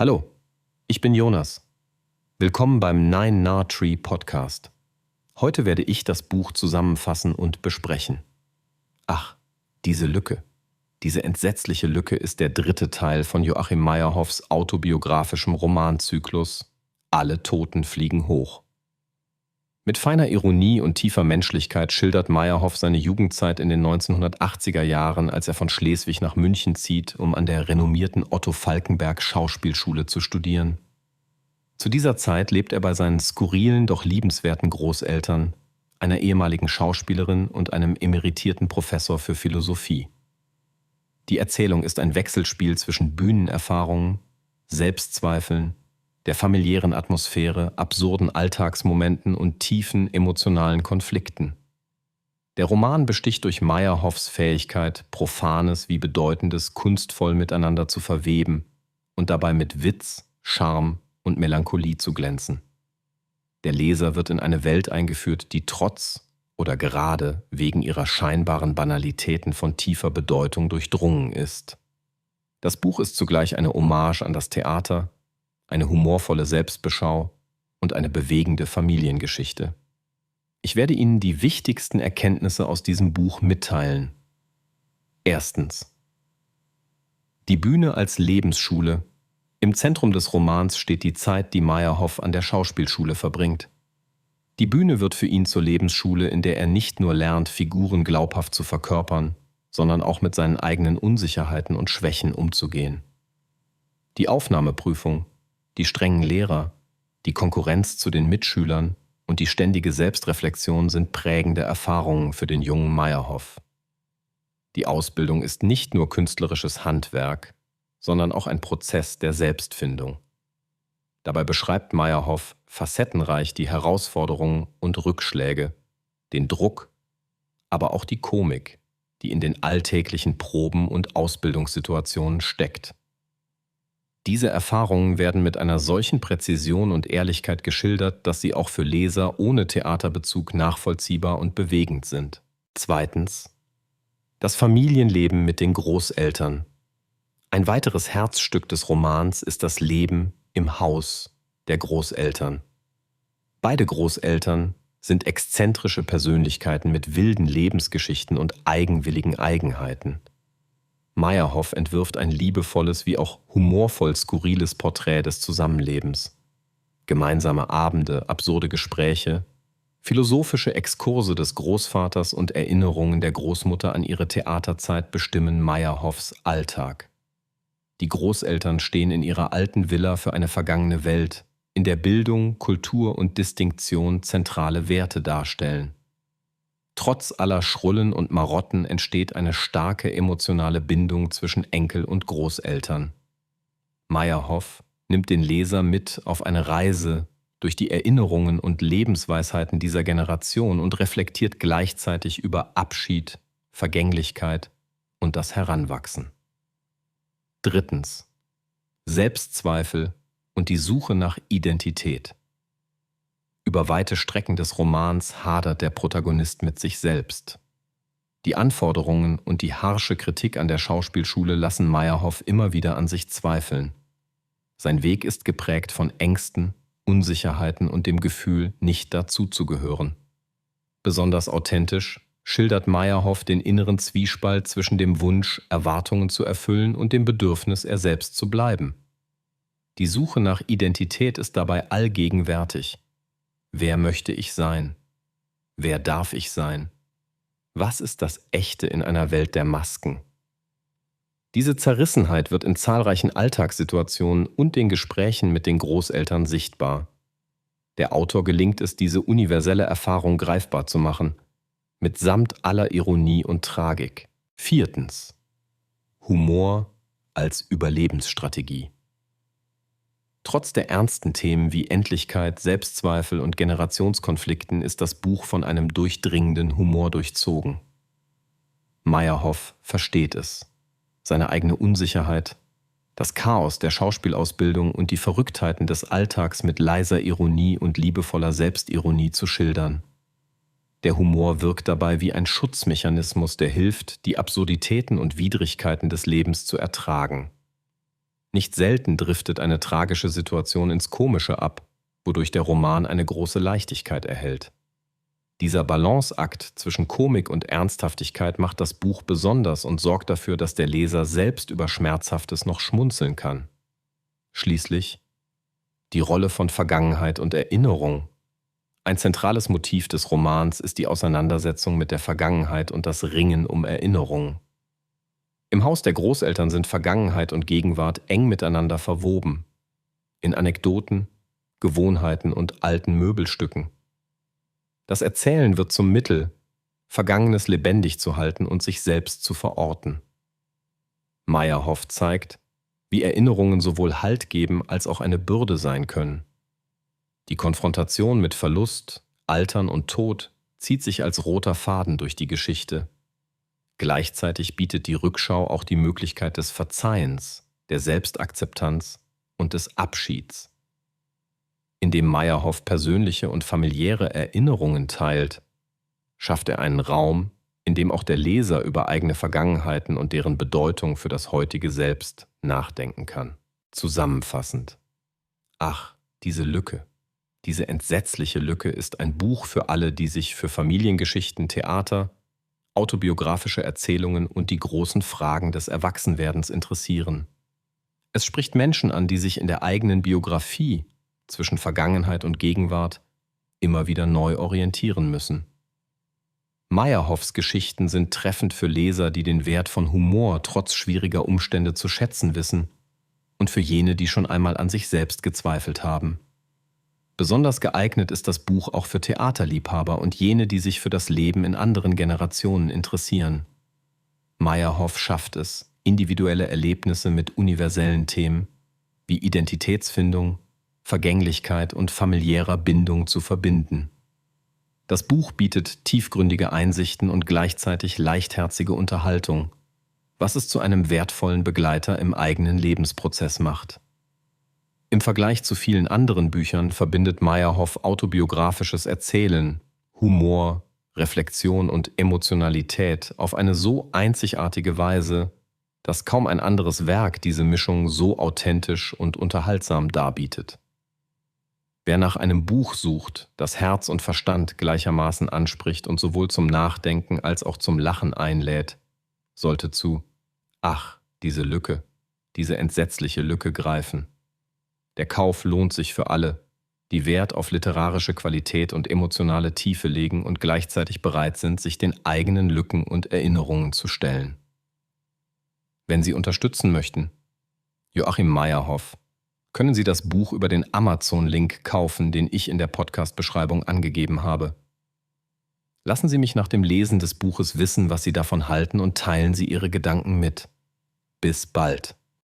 Hallo, ich bin Jonas. Willkommen beim Nine Nah Tree Podcast. Heute werde ich das Buch zusammenfassen und besprechen. Ach, diese Lücke. Diese entsetzliche Lücke ist der dritte Teil von Joachim Meyerhoffs autobiografischem Romanzyklus Alle Toten fliegen hoch. Mit feiner Ironie und tiefer Menschlichkeit schildert Meyerhoff seine Jugendzeit in den 1980er Jahren, als er von Schleswig nach München zieht, um an der renommierten Otto Falckenberg Schauspielschule zu studieren. Zu dieser Zeit lebt er bei seinen skurrilen, doch liebenswerten Großeltern, einer ehemaligen Schauspielerin und einem emeritierten Professor für Philosophie. Die Erzählung ist ein Wechselspiel zwischen Bühnenerfahrungen, Selbstzweifeln, der familiären Atmosphäre, absurden Alltagsmomenten und tiefen emotionalen Konflikten. Der Roman besticht durch Meyerhoffs Fähigkeit, Profanes wie Bedeutendes kunstvoll miteinander zu verweben und dabei mit Witz, Charme und Melancholie zu glänzen. Der Leser wird in eine Welt eingeführt, die trotz oder gerade wegen ihrer scheinbaren Banalitäten von tiefer Bedeutung durchdrungen ist. Das Buch ist zugleich eine Hommage an das Theater, eine humorvolle Selbstbeschau und eine bewegende Familiengeschichte. Ich werde Ihnen die wichtigsten Erkenntnisse aus diesem Buch mitteilen. Erstens. Die Bühne als Lebensschule. Im Zentrum des Romans steht die Zeit, die Meyerhoff an der Schauspielschule verbringt. Die Bühne wird für ihn zur Lebensschule, in der er nicht nur lernt, Figuren glaubhaft zu verkörpern, sondern auch mit seinen eigenen Unsicherheiten und Schwächen umzugehen. Die Aufnahmeprüfung, die strengen Lehrer, die Konkurrenz zu den Mitschülern und die ständige Selbstreflexion sind prägende Erfahrungen für den jungen Meyerhoff. Die Ausbildung ist nicht nur künstlerisches Handwerk, sondern auch ein Prozess der Selbstfindung. Dabei beschreibt Meyerhoff facettenreich die Herausforderungen und Rückschläge, den Druck, aber auch die Komik, die in den alltäglichen Proben und Ausbildungssituationen steckt. Diese Erfahrungen werden mit einer solchen Präzision und Ehrlichkeit geschildert, dass sie auch für Leser ohne Theaterbezug nachvollziehbar und bewegend sind. Zweitens. Das Familienleben mit den Großeltern. Ein weiteres Herzstück des Romans ist das Leben im Haus der Großeltern. Beide Großeltern sind exzentrische Persönlichkeiten mit wilden Lebensgeschichten und eigenwilligen Eigenheiten. Meyerhoff entwirft ein liebevolles wie auch humorvoll skurriles Porträt des Zusammenlebens. Gemeinsame Abende, absurde Gespräche, philosophische Exkurse des Großvaters und Erinnerungen der Großmutter an ihre Theaterzeit bestimmen Meyerhoffs Alltag. Die Großeltern stehen in ihrer alten Villa für eine vergangene Welt, in der Bildung, Kultur und Distinktion zentrale Werte darstellen. Trotz aller Schrullen und Marotten entsteht eine starke emotionale Bindung zwischen Enkel und Großeltern. Meyerhoff nimmt den Leser mit auf eine Reise durch die Erinnerungen und Lebensweisheiten dieser Generation und reflektiert gleichzeitig über Abschied, Vergänglichkeit und das Heranwachsen. Drittens. Selbstzweifel und die Suche nach Identität. Über weite Strecken des Romans hadert der Protagonist mit sich selbst. Die Anforderungen und die harsche Kritik an der Schauspielschule lassen Meyerhoff immer wieder an sich zweifeln. Sein Weg ist geprägt von Ängsten, Unsicherheiten und dem Gefühl, nicht dazuzugehören. Besonders authentisch schildert Meyerhoff den inneren Zwiespalt zwischen dem Wunsch, Erwartungen zu erfüllen und dem Bedürfnis, er selbst zu bleiben. Die Suche nach Identität ist dabei allgegenwärtig. Wer möchte ich sein? Wer darf ich sein? Was ist das Echte in einer Welt der Masken? Diese Zerrissenheit wird in zahlreichen Alltagssituationen und den Gesprächen mit den Großeltern sichtbar. Der Autor gelingt es, diese universelle Erfahrung greifbar zu machen, mitsamt aller Ironie und Tragik. Viertens. Humor als Überlebensstrategie. Trotz der ernsten Themen wie Endlichkeit, Selbstzweifel und Generationskonflikten ist das Buch von einem durchdringenden Humor durchzogen. Meyerhoff versteht es, seine eigene Unsicherheit, das Chaos der Schauspielausbildung und die Verrücktheiten des Alltags mit leiser Ironie und liebevoller Selbstironie zu schildern. Der Humor wirkt dabei wie ein Schutzmechanismus, der hilft, die Absurditäten und Widrigkeiten des Lebens zu ertragen. Nicht selten driftet eine tragische Situation ins Komische ab, wodurch der Roman eine große Leichtigkeit erhält. Dieser Balanceakt zwischen Komik und Ernsthaftigkeit macht das Buch besonders und sorgt dafür, dass der Leser selbst über Schmerzhaftes noch schmunzeln kann. Schließlich die Rolle von Vergangenheit und Erinnerung. Ein zentrales Motiv des Romans ist die Auseinandersetzung mit der Vergangenheit und das Ringen um Erinnerung. Im Haus der Großeltern sind Vergangenheit und Gegenwart eng miteinander verwoben. In Anekdoten, Gewohnheiten und alten Möbelstücken. Das Erzählen wird zum Mittel, Vergangenes lebendig zu halten und sich selbst zu verorten. Meyerhoff zeigt, wie Erinnerungen sowohl Halt geben als auch eine Bürde sein können. Die Konfrontation mit Verlust, Altern und Tod zieht sich als roter Faden durch die Geschichte. Gleichzeitig bietet die Rückschau auch die Möglichkeit des Verzeihens, der Selbstakzeptanz und des Abschieds. Indem Meyerhoff persönliche und familiäre Erinnerungen teilt, schafft er einen Raum, in dem auch der Leser über eigene Vergangenheiten und deren Bedeutung für das heutige Selbst nachdenken kann. Zusammenfassend: Ach, diese Lücke, diese entsetzliche Lücke ist ein Buch für alle, die sich für Familiengeschichten, Theater, autobiografische Erzählungen und die großen Fragen des Erwachsenwerdens interessieren. Es spricht Menschen an, die sich in der eigenen Biografie zwischen Vergangenheit und Gegenwart immer wieder neu orientieren müssen. Meyerhoffs Geschichten sind treffend für Leser, die den Wert von Humor trotz schwieriger Umstände zu schätzen wissen, und für jene, die schon einmal an sich selbst gezweifelt haben. Besonders geeignet ist das Buch auch für Theaterliebhaber und jene, die sich für das Leben in anderen Generationen interessieren. Meyerhoff schafft es, individuelle Erlebnisse mit universellen Themen wie Identitätsfindung, Vergänglichkeit und familiärer Bindung zu verbinden. Das Buch bietet tiefgründige Einsichten und gleichzeitig leichtherzige Unterhaltung, was es zu einem wertvollen Begleiter im eigenen Lebensprozess macht. Im Vergleich zu vielen anderen Büchern verbindet Meyerhoff autobiografisches Erzählen, Humor, Reflexion und Emotionalität auf eine so einzigartige Weise, dass kaum ein anderes Werk diese Mischung so authentisch und unterhaltsam darbietet. Wer nach einem Buch sucht, das Herz und Verstand gleichermaßen anspricht und sowohl zum Nachdenken als auch zum Lachen einlädt, sollte zu »Ach, diese Lücke, diese entsetzliche Lücke« greifen. Der Kauf lohnt sich für alle, die Wert auf literarische Qualität und emotionale Tiefe legen und gleichzeitig bereit sind, sich den eigenen Lücken und Erinnerungen zu stellen. Wenn Sie unterstützen möchten, Joachim Meyerhoff, können Sie das Buch über den Amazon-Link kaufen, den ich in der Podcast-Beschreibung angegeben habe. Lassen Sie mich nach dem Lesen des Buches wissen, was Sie davon halten, und teilen Sie Ihre Gedanken mit. Bis bald.